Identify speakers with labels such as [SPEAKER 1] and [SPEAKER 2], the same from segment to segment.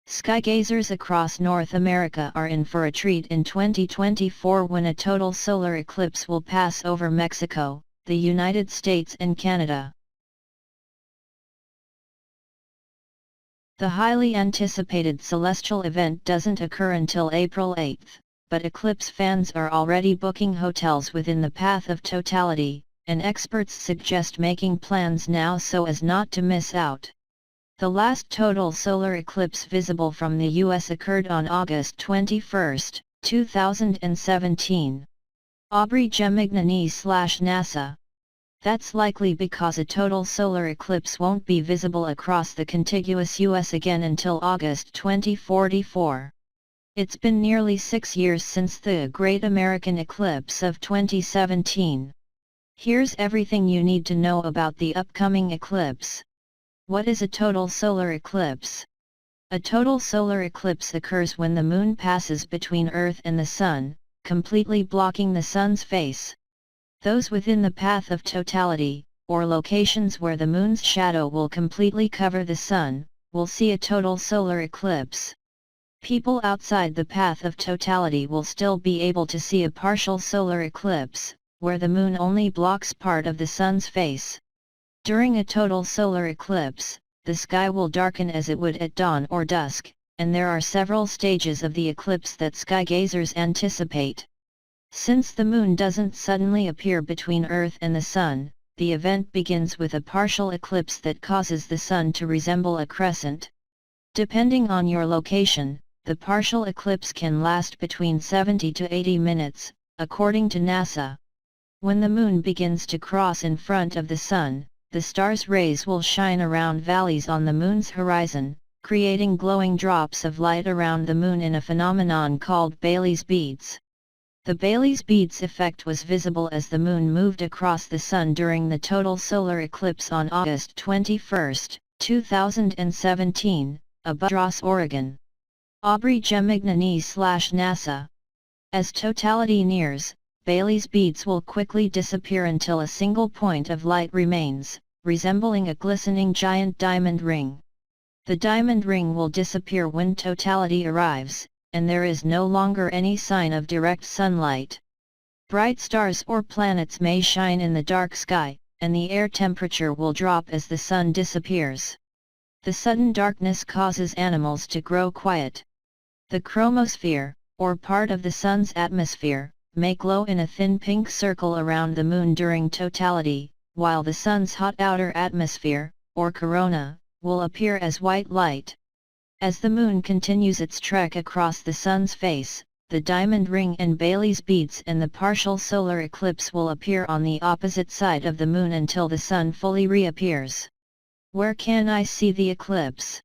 [SPEAKER 1] Skygazers across North America are in for a treat in 2024 when a total solar eclipse will pass over Mexico, the United States and Canada. The highly anticipated celestial event doesn't occur until April 8, but eclipse fans are already booking hotels within the path of totality, and experts suggest making plans now so as not to miss out. The last total solar eclipse visible from the US occurred on August 21, 2017. Aubrey Gemignani/NASA. That's likely because a total solar eclipse won't be visible across the contiguous US again until August 2044. It's been nearly 6 years since the Great American Eclipse of 2017. Here's everything you need to know about the upcoming eclipse. What is a total solar eclipse? A total solar eclipse occurs when the Moon passes between Earth and the Sun, completely blocking the Sun's face. Those within the path of totality, or locations where the Moon's shadow will completely cover the Sun, will see a total solar eclipse. People outside the path of totality will still be able to see a partial solar eclipse, where the Moon only blocks part of the Sun's face. During a total solar eclipse, the sky will darken as it would at dawn or dusk, and there are several stages of the eclipse that skygazers anticipate. Since the Moon doesn't suddenly appear between Earth and the Sun, the event begins with a partial eclipse that causes the Sun to resemble a crescent. Depending on your location, the partial eclipse can last between 70 to 80 minutes, according to NASA. When the Moon begins to cross in front of the Sun, the star's rays will shine around valleys on the Moon's horizon, creating glowing drops of light around the Moon in a phenomenon called Baily's beads. The Baily's beads effect was visible as the Moon moved across the Sun during the total solar eclipse on August 21, 2017, above Ross, Oregon. Aubrey Gemignani/NASA. As totality nears, Baily's beads will quickly disappear until a single point of light remains, resembling a glistening giant diamond ring. The diamond ring will disappear when totality arrives, and there is no longer any sign of direct sunlight. Bright stars or planets may shine in the dark sky, and the air temperature will drop as the Sun disappears. The sudden darkness causes animals to grow quiet. The chromosphere, or part of the Sun's atmosphere, may glow in a thin pink circle around the Moon during totality, while the Sun's hot outer atmosphere, or corona, will appear as white light. As the Moon continues its trek across the Sun's face, the diamond ring and Baily's beads and the partial solar eclipse will appear on the opposite side of the Moon until the Sun fully reappears. Where can I see the eclipse?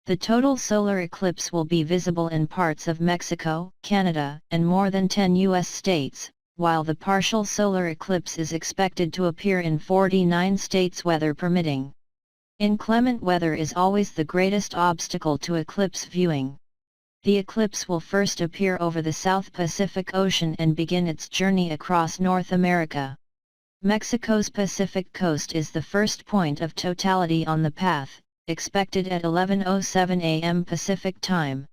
[SPEAKER 1] The total solar eclipse will be visible in parts of Mexico, Canada, and more than 10 U.S. states, while the partial solar eclipse is expected to appear in 49 states weather permitting. Inclement weather is always the greatest obstacle to eclipse viewing. The eclipse will first appear over the South Pacific Ocean and begin its journey across North America. Mexico's Pacific coast is the first point of totality on the path, expected at 11:07 a.m. Pacific Time.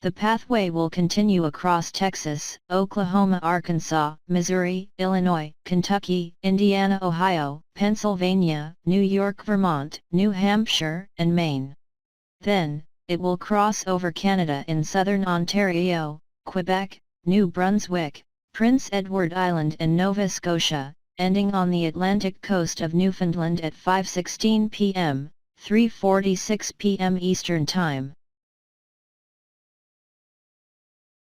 [SPEAKER 1] The pathway will continue across Texas, Oklahoma, Arkansas, Missouri, Illinois, Kentucky, Indiana, Ohio, Pennsylvania, New York, Vermont, New Hampshire, and Maine. Then, it will cross over Canada in southern Ontario, Quebec, New Brunswick, Prince Edward Island and Nova Scotia, ending on the Atlantic coast of Newfoundland at 5:16 p.m., 3:46 p.m. Eastern Time.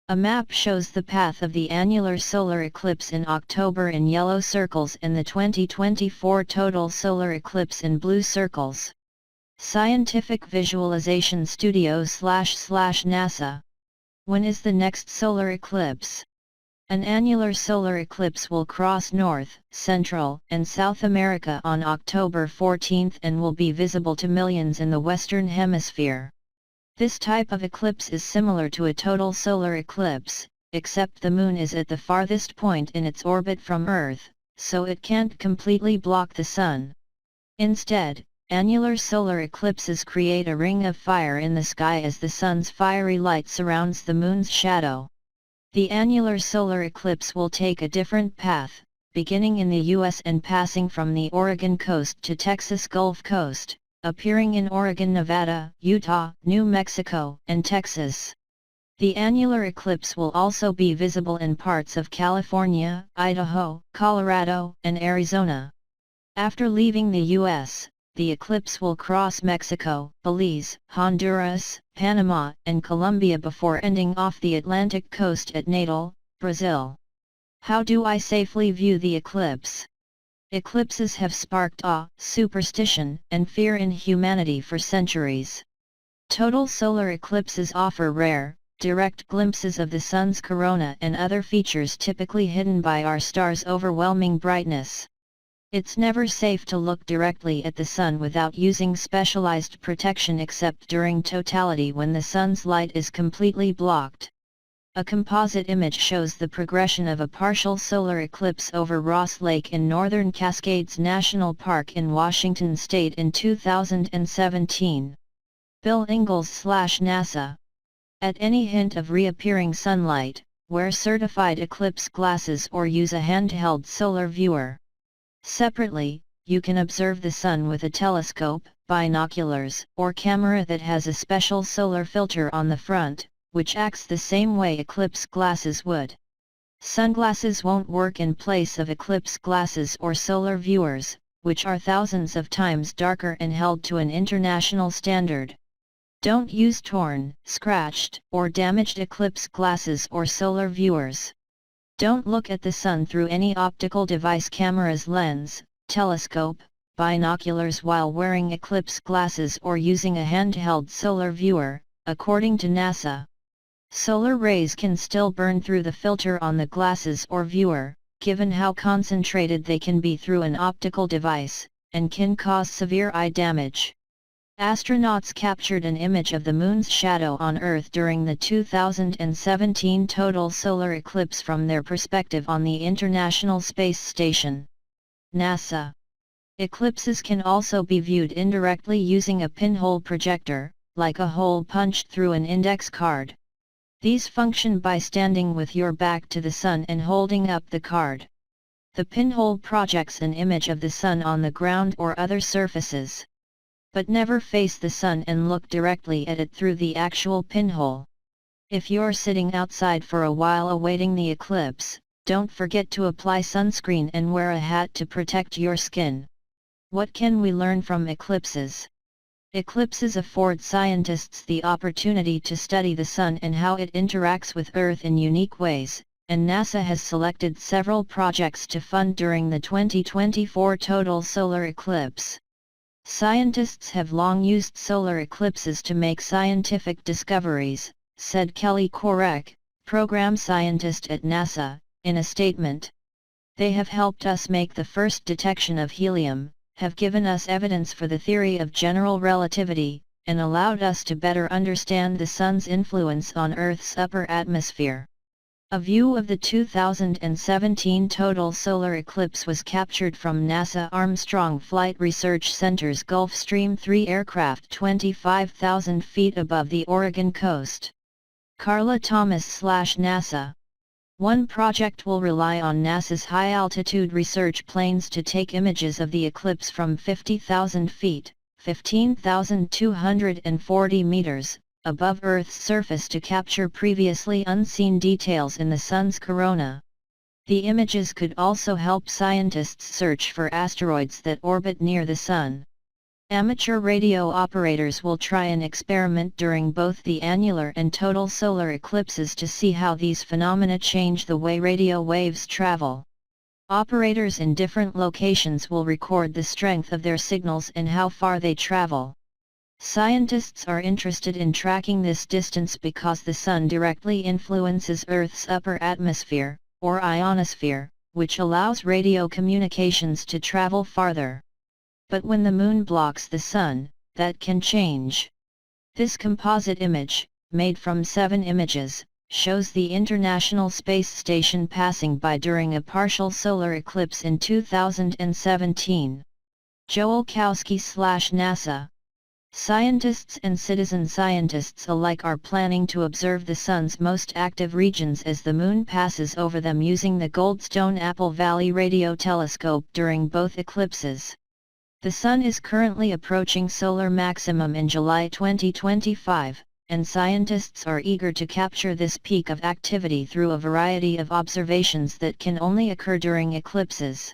[SPEAKER 1] A map shows the path of the annular solar eclipse in October in yellow circles and the 2024 total solar eclipse in blue circles. Scientific Visualization Studio /NASA. When is the next solar eclipse? An annular solar eclipse will cross North, Central, and South America on October 14 and will be visible to millions in the Western Hemisphere. This type of eclipse is similar to a total solar eclipse, except the Moon is at the farthest point in its orbit from Earth, so it can't completely block the Sun. Instead, Annular solar eclipses create a ring of fire in the sky as the sun's fiery light surrounds the moon's shadow. The annular solar eclipse will take a different path, beginning in the US and passing from the Oregon coast to Texas Gulf Coast, appearing in Oregon, Nevada, Utah, New Mexico, and Texas. The annular eclipse will also be visible in parts of California, Idaho, Colorado, and Arizona. After leaving the US, the eclipse will cross Mexico, Belize, Honduras, Panama, and Colombia before ending off the Atlantic coast at Natal, Brazil. How do I safely view the eclipse? Eclipses have sparked awe, superstition, and fear in humanity for centuries. Total solar eclipses offer rare, direct glimpses of the sun's corona and other features typically hidden by our star's overwhelming brightness. It's never safe to look directly at the sun without using specialized protection except during totality when the sun's light is completely blocked. A composite image shows the progression of a partial solar eclipse over Ross Lake in northern Cascades National Park in Washington state in 2017. Bill Ingalls/NASA. At any hint of reappearing sunlight, wear certified eclipse glasses or use a handheld solar viewer. Separately, you can observe the sun with a telescope, binoculars, or camera that has a special solar filter on the front, which acts the same way eclipse glasses would. Sunglasses won't work in place of eclipse glasses or solar viewers, which are thousands of times darker and held to an international standard. Don't use torn, scratched, or damaged eclipse glasses or solar viewers. Don't look at the sun through any optical device, camera's lens, telescope, binoculars while wearing eclipse glasses or using a handheld solar viewer, according to NASA. Solar rays can still burn through the filter on the glasses or viewer, given how concentrated they can be through an optical device, and can cause severe eye damage. Astronauts captured an image of the Moon's shadow on Earth during the 2017 total solar eclipse from their perspective on the International Space Station. NASA. Eclipses can also be viewed indirectly using a pinhole projector, like a hole punched through an index card. These function by standing with your back to the sun and holding up the card. The pinhole projects an image of the sun on the ground or other surfaces. But never face the sun and look directly at it through the actual pinhole. If you're sitting outside for a while awaiting the eclipse, don't forget to apply sunscreen and wear a hat to protect your skin. What can we learn from eclipses? Eclipses afford scientists the opportunity to study the sun and how it interacts with Earth in unique ways, and NASA has selected several projects to fund during the 2024 total solar eclipse. Scientists have long used solar eclipses to make scientific discoveries, said Kelly Korek, program scientist at NASA, in a statement. They have helped us make the first detection of helium, have given us evidence for the theory of general relativity, and allowed us to better understand the sun's influence on Earth's upper atmosphere. A view of the 2017 total solar eclipse was captured from NASA Armstrong Flight Research Center's Gulfstream 3 aircraft 25,000 feet above the Oregon coast. Carla Thomas/NASA. One project will rely on NASA's high-altitude research planes to take images of the eclipse from 50,000 feet, 15,240 meters, above Earth's surface to capture previously unseen details in the sun's corona. The images could also help scientists search for asteroids that orbit near the sun. Amateur radio operators will try an experiment during both the annular and total solar eclipses to see how these phenomena change the way radio waves travel. Operators in different locations will record the strength of their signals and how far they travel. Scientists are interested in tracking this distance because the sun directly influences Earth's upper atmosphere, or ionosphere, which allows radio communications to travel farther. But when the moon blocks the sun, that can change. This composite image, made from 7 images, shows the International Space Station passing by during a partial solar eclipse in 2017. Joel-Kowski/NASA. Scientists and citizen scientists alike are planning to observe the Sun's most active regions as the Moon passes over them using the Goldstone Apple Valley Radio Telescope during both eclipses. The Sun is currently approaching solar maximum in July 2025, and scientists are eager to capture this peak of activity through a variety of observations that can only occur during eclipses.